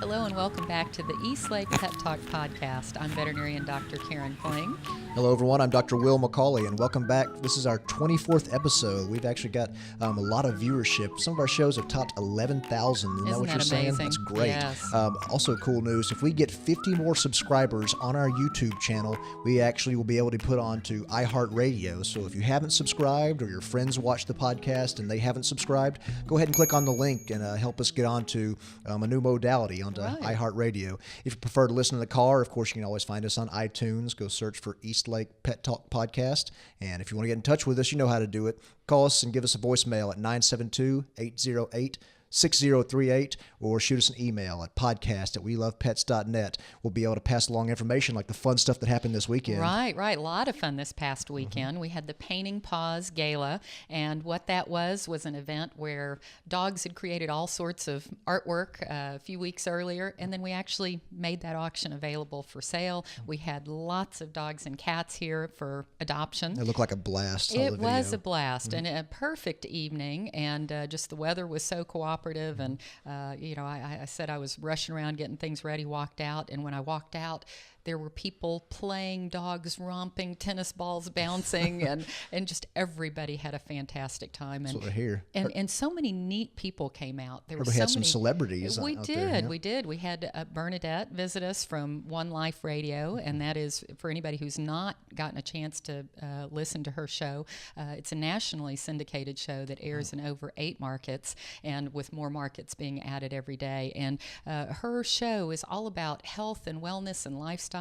Hello and welcome back to the East Lake Pet Talk podcast. I'm veterinarian Dr. Karen Fling. Hello, everyone. I'm Dr. Will McCauley, and welcome back. This is our 24th episode. We've actually got a lot of viewership. Some of our shows have topped 11,000. Isn't that what you're saying? Amazing? That's great. Yes. Also, cool news. If we get 50 more subscribers on our YouTube channel, we actually will be able to put on to iHeartRadio. So if you haven't subscribed or your friends watch the podcast and they haven't subscribed, go ahead and click on the link and help us get on to a new modality onto iHeartRadio. If you prefer to listen in the car, of course, you can always find us on iTunes. Go search for East Lake Pet Talk Podcast. And if you want to get in touch with us, you know how to do it. Call us and give us a voicemail at 972-808-6038 or shoot us an email at podcast@welovepets.net. We'll be able to pass along information like the fun stuff that happened this weekend. Right. A lot of fun this past weekend. We had the Painting Paws Gala, and what that was an event where dogs had created all sorts of artwork a few weeks earlier, and then we actually made that auction available for sale. We had lots of dogs and cats here for adoption. It looked like a blast. It was a blast and a perfect evening, and just the weather was so cooperative, and I said I was rushing around getting things ready, walked out, and when I walked out, there were people playing, dogs romping, tennis balls bouncing, and just everybody had a fantastic time. That's what I hear. And so many neat people came out. There were we had some celebrities We out did. there, yeah. We did. We had Bernadette visit us from One Life Radio, and that is for anybody who's not gotten a chance to listen to her show. It's a nationally syndicated show that airs in over 8 markets, and with more markets being added every day. And her show is all about health and wellness and lifestyle.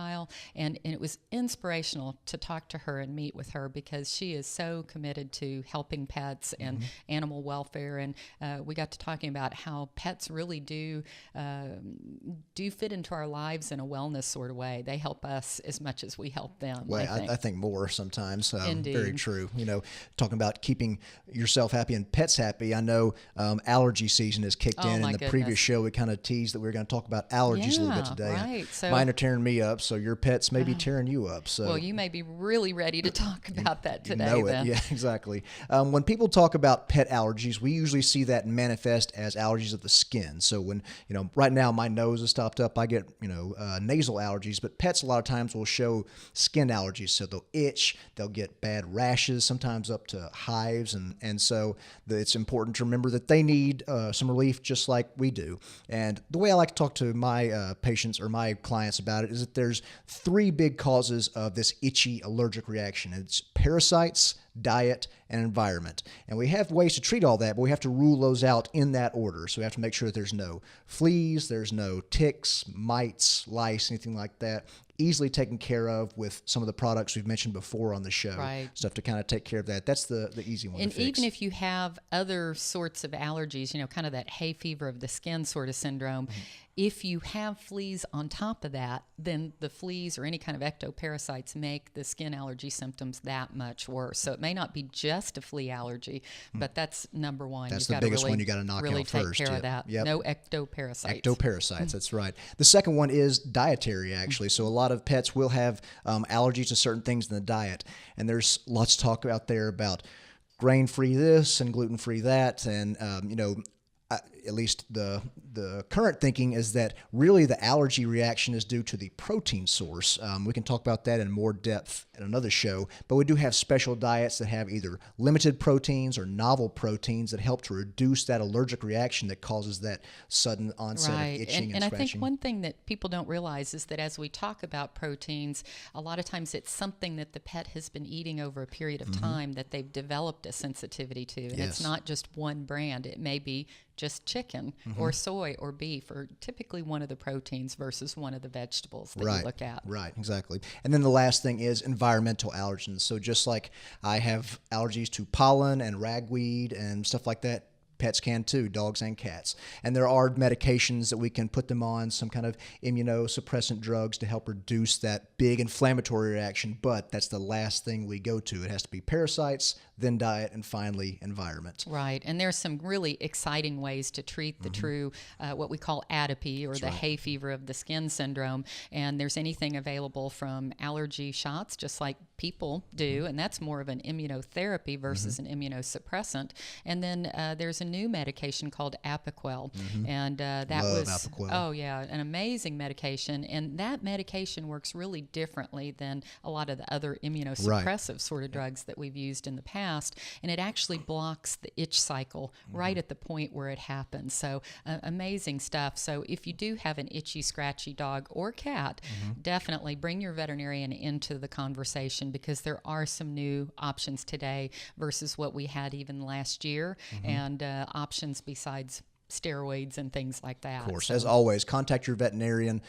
And it was inspirational to talk to her and meet with her because she is so committed to helping pets and animal welfare. And we got to talking about how pets really do fit into our lives in a wellness sort of way. They help us as much as we help them. Well, I think more sometimes. Indeed. Very true. Talking about keeping yourself happy and pets happy. I know allergy season has kicked in. In the previous show, we kind of teased that we were going to talk about allergies a little bit today. Right. So, mine are tearing me up, so your pets may be tearing you up. So well, you may be really ready to talk about that today. You know then. It. Yeah, exactly. When people talk about pet allergies, we usually see that manifest as allergies of the skin. So when, right now my nose is stopped up, I get, nasal allergies, but pets a lot of times will show skin allergies. So they'll itch, they'll get bad rashes, sometimes up to hives. And so it's important to remember that they need some relief just like we do. And the way I like to talk to my patients or my clients about it is that there's 3 big causes of this itchy allergic reaction. It's parasites, diet, and environment. And we have ways to treat all that, but we have to rule those out in that order. So we have to make sure that there's no fleas, there's no ticks, mites, lice, anything like that. Easily taken care of with some of the products we've mentioned before on the show. Right. Stuff to kind of take care of that. That's the easy one and to fix. Even if you have other sorts of allergies, kind of that hay fever of the skin sort of syndrome, if you have fleas on top of that, then the fleas or any kind of ectoparasites make the skin allergy symptoms that much worse. So it may not be just a flea allergy, but that's number one. That's the biggest one you got to knock out first. Really take care of that. Yep. No ectoparasites. Ectoparasites, that's right. The second one is dietary, actually. So a lot of pets will have allergies to certain things in the diet. And there's lots of talk out there about grain-free this and gluten-free that. And, at least the current thinking is that really the allergy reaction is due to the protein source. We can talk about that in more depth in another show, but we do have special diets that have either limited proteins or novel proteins that help to reduce that allergic reaction that causes that sudden onset of itching and scratching. I think one thing that people don't realize is that as we talk about proteins, a lot of times it's something that the pet has been eating over a period of time that they've developed a sensitivity to. And it's not just one brand. It may be just chicken or soy or beef or typically one of the proteins versus one of the vegetables that you look at. Right, exactly. And then the last thing is environmental allergens. So just like I have allergies to pollen and ragweed and stuff like that, pets can too, dogs and cats. And there are medications that we can put them on, some kind of immunosuppressant drugs to help reduce that big inflammatory reaction, but that's the last thing we go to. It has to be parasites, then diet, and finally environment. Right, and there's some really exciting ways to treat the true, what we call atopy, or the hay fever of the skin syndrome. And there's anything available from allergy shots, just like people do, and that's more of an immunotherapy versus an immunosuppressant. And then there's a new medication called Apoquel, and that Love was Apoquel. oh yeah, an amazing medication, and that medication works really differently than a lot of the other immunosuppressive sort of drugs that we've used in the past, and it actually blocks the itch cycle right at the point where it happens. So amazing stuff. So if you do have an itchy, scratchy dog or cat, definitely bring your veterinarian into the conversation, because there are some new options today versus what we had even last year, and options besides steroids and things like that. Of course, So, as always, contact your veterinarian,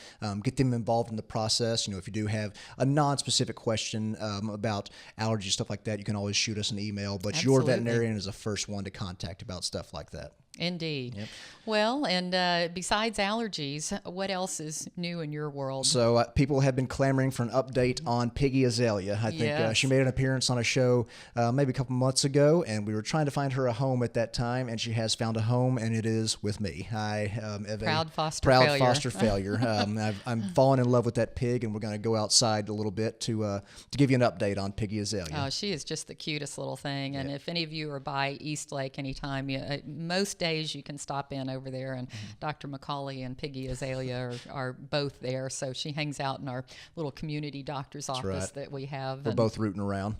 get them involved in the process. If you do have a non-specific question about allergies, stuff like that, you can always shoot us an email, but your Absolutely. veterinarian is the first one to contact about stuff like that. Indeed. Yep. Well, and besides allergies, what else is new in your world? So people have been clamoring for an update on Piggy Azalea. I think Yes. she made an appearance on a show maybe a couple months ago, and we were trying to find her a home at that time, and she has found a home, and it is with me. I am Proud foster proud failure. foster failure. I'm falling in love with that pig, and we're going to go outside a little bit to give you an update on Piggy Azalea. Oh, she is just the cutest little thing. And if any of you are by East Lake anytime, most days you can stop in over there, and Dr. McCauley and Piggy Azalea are both there. So she hangs out in our little community doctor's office right. that we have. We're both rooting around.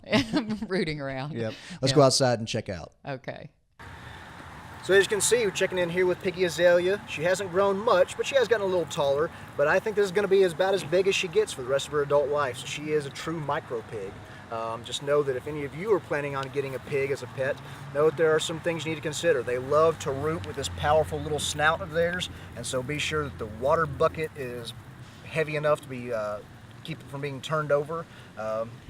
rooting around. Yep. Let's go outside and check out. Okay. So as you can see, we're checking in here with Piggy Azalea. She hasn't grown much, but she has gotten a little taller. But I think this is going to be about as big as she gets for the rest of her adult life. So she is a true micro pig. Just know that if any of you are planning on getting a pig as a pet, know that there are some things you need to consider. They love to root with this powerful little snout of theirs, and so be sure that the water bucket is heavy enough to be keep it from being turned over.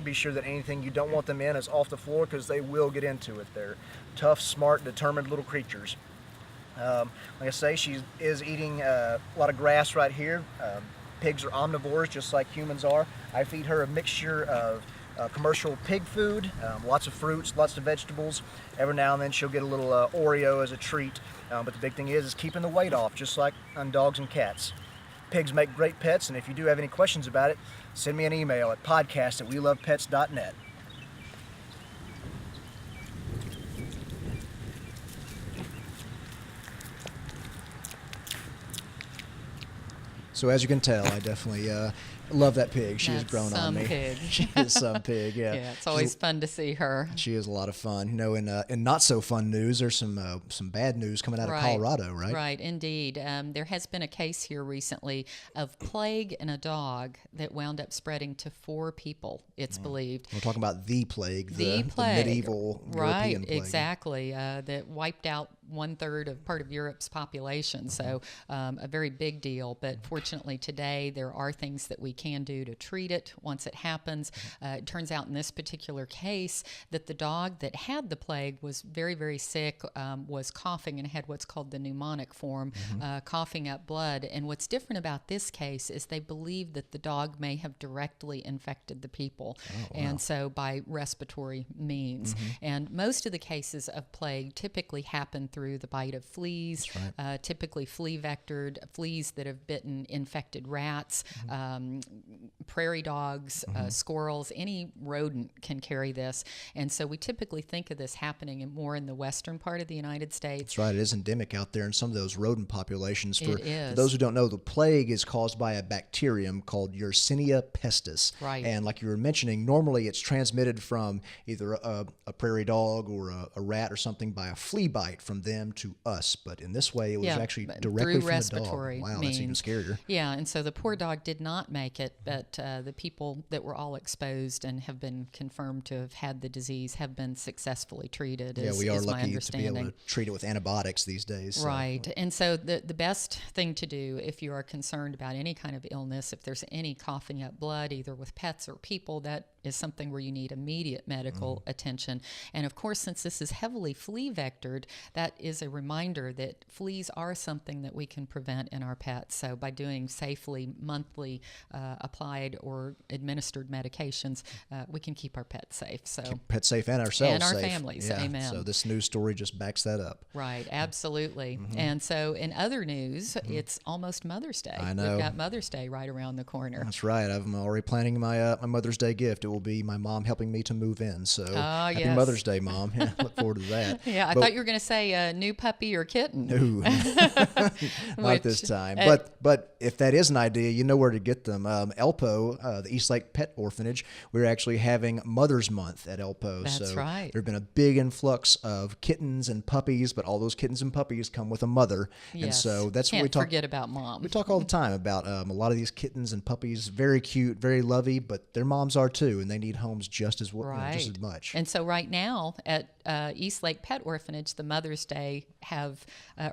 Be sure that anything you don't want them in is off the floor, because they will get into it. They're tough, smart, determined little creatures. Like I say, she is eating a lot of grass right here. Pigs are omnivores just like humans are. I feed her a mixture of commercial pig food, lots of fruits, lots of vegetables. Every now and then she'll get a little Oreo as a treat, but the big thing is keeping the weight off, just like on dogs and cats. Pigs make great pets, and if you do have any questions about it, send me an email at podcast@welovepets.net. So as you can tell, I definitely love that pig. She has That's grown on some me. pig. She is some pig, yeah. Yeah, it's always fun to see her. She is a lot of fun. In not so fun news, there's some bad news coming out of Colorado, right? Right, indeed. There has been a case here recently of plague in a dog that wound up spreading to 4 people, it's believed. We're talking about the plague, The plague. the medieval European plague. Exactly. That wiped out 1/3 of part of Europe's population. So a very big deal. But fortunately today there are things that we can do to treat it once it happens. It turns out in this particular case that the dog that had the plague was very, very sick, was coughing and had what's called the pneumonic form, coughing up blood. And what's different about this case is they believe that the dog may have directly infected the people. And so by respiratory means. And most of the cases of plague typically happen through the bite of fleas, typically flea vectored, fleas that have bitten infected rats, prairie dogs, squirrels, any rodent can carry this. And so we typically think of this happening more in the western part of the United States. That's right. It is endemic out there in some of those rodent populations. For is. those who don't know, the plague is caused by a bacterium called Yersinia pestis. Right. And like you were mentioning, normally it's transmitted from either a prairie dog or a rat or something by a flea bite from them to us. But in this way, it was actually directly through from respiratory the dog. Wow, means. that's even scarier. Yeah, and so the poor dog did not make it, but the people that were all exposed and have been confirmed to have had the disease have been successfully treated. Yeah, we are is my lucky to be understanding. able to treat it with antibiotics these days. So. Right. And so the best thing to do if you are concerned about any kind of illness, if there's any coughing up blood, either with pets or people, that is something where you need immediate medical attention. And of course, since this is heavily flea vectored, that is a reminder that fleas are something that we can prevent in our pets. So by doing safely monthly applied or administered medications, we can keep our pets safe. So keep pets safe and ourselves and our safe. families. Yeah. Amen. So this news story just backs that up. Right, absolutely. And so in other news, it's almost Mother's Day. I know. We've got Mother's Day right around the corner. That's right. I'm already planning my my Mother's Day gift. It will be my mom helping me to move in. So happy yes. Mother's Day, Mom. Yeah, look forward to that. Yeah, I thought you were going to say a new puppy or kitten. No, not this time. But if that is an idea, you know where to get them. Elpo, the East Lake Pet Orphanage, we're actually having Mother's Month at Elpo. That's so right. There's been a big influx of kittens and puppies, but all those kittens and puppies come with a mother. Yes. And so that's Can't what we talk. forget about Mom. We talk all the time about a lot of these kittens and puppies, very cute, very lovey, but their moms are too, and they need homes just as well, Right. just as much. And so right now at East Lake Pet Orphanage, the Mother's Day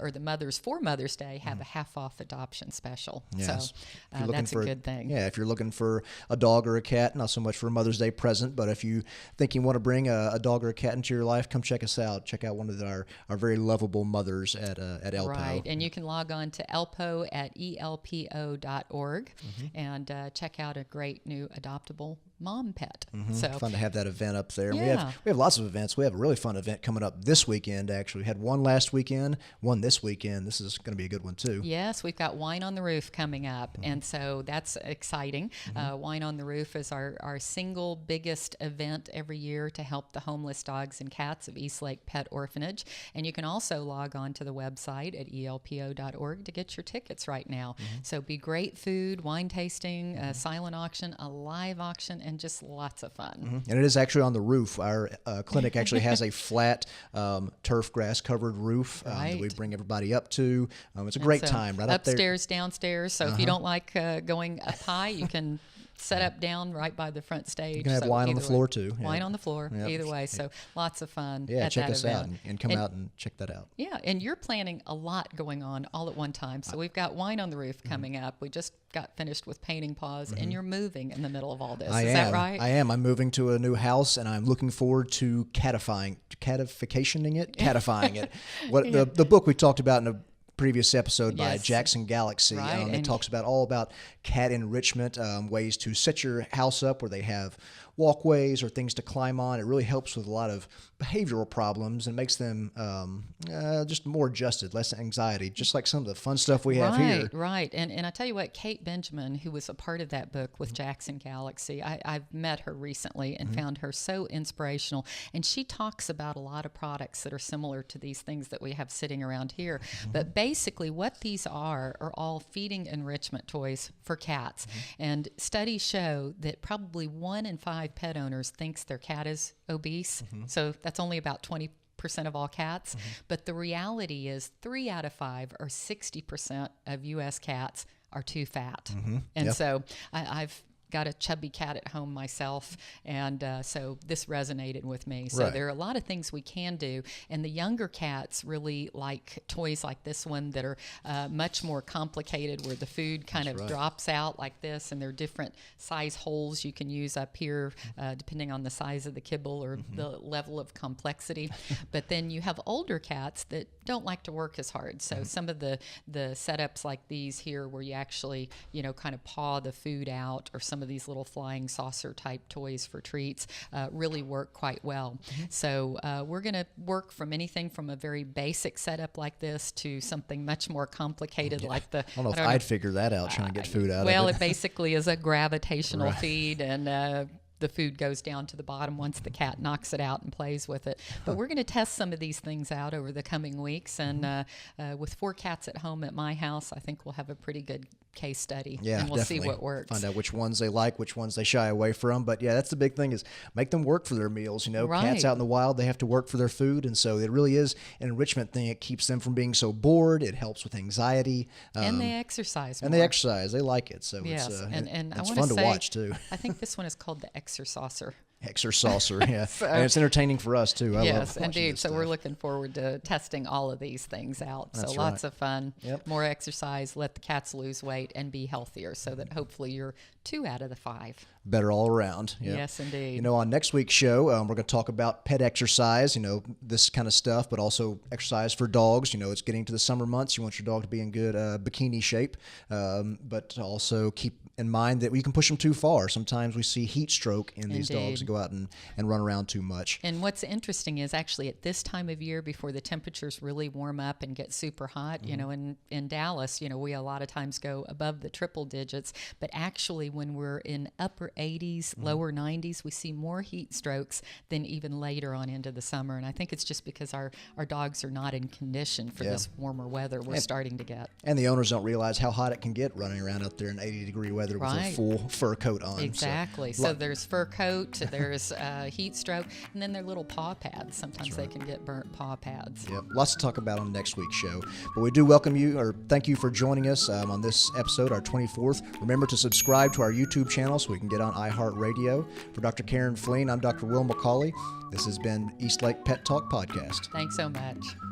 or the Mothers for Mother's Day have a half-off adoption special. Yes. So If you're looking that's a good thing. Yeah, if you're looking for a dog or a cat, not so much for a Mother's Day present, but if you think you want to bring a dog or a cat into your life, come check us out. Check out one of our very lovable mothers at Elpo. Right, and you can log on to elpo at elpo.org and check out a great new adoptable mom pet. So Fun to have that event up there. Yeah. We have lots of events. We have a really fun event coming up this weekend, actually. We had one last weekend, one this weekend. This is going to be a good one, too. yes, we've got Wine on the Roof coming up, and so that's exciting. Wine on the Roof is our single biggest event every year to help the homeless dogs and cats of East Lake Pet Orphanage. And you can also log on to the website at elpo.org to get your tickets right now. So be great food, wine tasting, a silent auction, a live auction, and just lots of fun. And it is actually on the roof. Our clinic actually has a flat turf grass covered roof that we Right. bring everybody up to. It's a great So time right up there. upstairs, downstairs. So if you don't like going up high, you can set up down right by the front stage. You can have So wine on the either floor way. too. Yeah. Wine on the floor, Yep. either way. So lots of fun Yeah, at check that us event. out and come out and check that out. Yeah, and you're planning a lot going on all at one time. So we've got Wine on the Roof coming up. We just got finished with Painting Paws, and you're moving in the middle of all this. Is that right? I am. I'm moving to a new house, and I'm looking forward to catifying it. What the book we talked about in a previous episode by Yes. Jackson Galaxy. Right, It and- talks about all about cat enrichment, ways to set your house up where they have walkways or things to climb on. It really helps with a lot of behavioral problems and makes them just more adjusted, less anxiety, just like some of the fun stuff we have here. Right. And I tell you what, Kate Benjamin, who was a part of that book with Jackson Galaxy, I've met her recently and found her so inspirational. And she talks about a lot of products that are similar to these things that we have sitting around here. But basically what these are all feeding enrichment toys for cats. And studies show that probably 1 in 5 pet owners thinks their cat is obese. So that's only about 20% of all cats. But the reality is 3 out of 5 or 60% of U.S. cats are too fat. And Yep. so I've got a chubby cat at home myself, and so this resonated with me. So Right. there are a lot of things we can do, and the younger cats really like toys like this one that are much more complicated, where the food kind of right. drops out like this, and there are different size holes you can use up here depending on the size of the kibble or the level of complexity. But then you have older cats that don't like to work as hard. So some of the setups like these here, where you actually, kind of paw the food out, or some of these little flying saucer type toys for treats, really work quite well. So we're going to work from anything from a very basic setup like this to something much more complicated like the... I don't know if I'd figure that out, trying to get food out Well, of it basically is a gravitational Right. feed, and the food goes down to the bottom once the cat knocks it out and plays with it. But we're going to test some of these things out over the coming weeks, and with 4 cats at home at my house, I think we'll have a pretty good case study, Yeah, and we'll definitely. see what works. Find out which ones they like, which ones they shy away from. But yeah, that's the big thing, is make them work for their meals. Cats Right. out in the wild, they have to work for their food, and so it really is an enrichment thing. It keeps them from being so bored. It helps with anxiety. And they exercise more. And they exercise. They like it. So Yes, it's and I it's want fun to to say, watch too. I think this one is called the Exercaucer. Exercaucer, yeah. And it's entertaining for us too. I Yes, love watching indeed. this So we're stuff. looking forward to testing all of these things out. That's so lots right. of fun, Yep. more exercise, let the cats lose weight and be healthier, so that hopefully you're 2 out of the 5. Better all around. Yep. Yes, indeed. On next week's show, we're going to talk about pet exercise, this kind of stuff, but also exercise for dogs. It's getting to the summer months. You want your dog to be in good bikini shape, but to also keep in mind that we can push them too far. Sometimes we see heat stroke in these Indeed. dogs that go out and run around too much. And what's interesting is actually at this time of year, before the temperatures really warm up and get super hot, you know, in Dallas, you know, we a lot of times go above the triple digits, but actually when we're in upper 80s, lower 90s, we see more heat strokes than even later on into the summer. And I think it's just because our dogs are not in condition for this warmer weather we're starting to get. And the owners don't realize how hot it can get running around out there in 80-degree weather with a full fur coat on. Exactly. So there's fur coat, there's heat stroke, and then their little paw pads. Sometimes they can get burnt paw pads. Yep, lots to talk about on next week's show. But we do welcome you, or thank you for joining us on this episode, our 24th. Remember to subscribe to our YouTube channel so we can get on iHeartRadio. For Dr. Karen Fling, I'm Dr. Will McCauley. This has been East Lake Pet Talk Podcast. Thanks so much.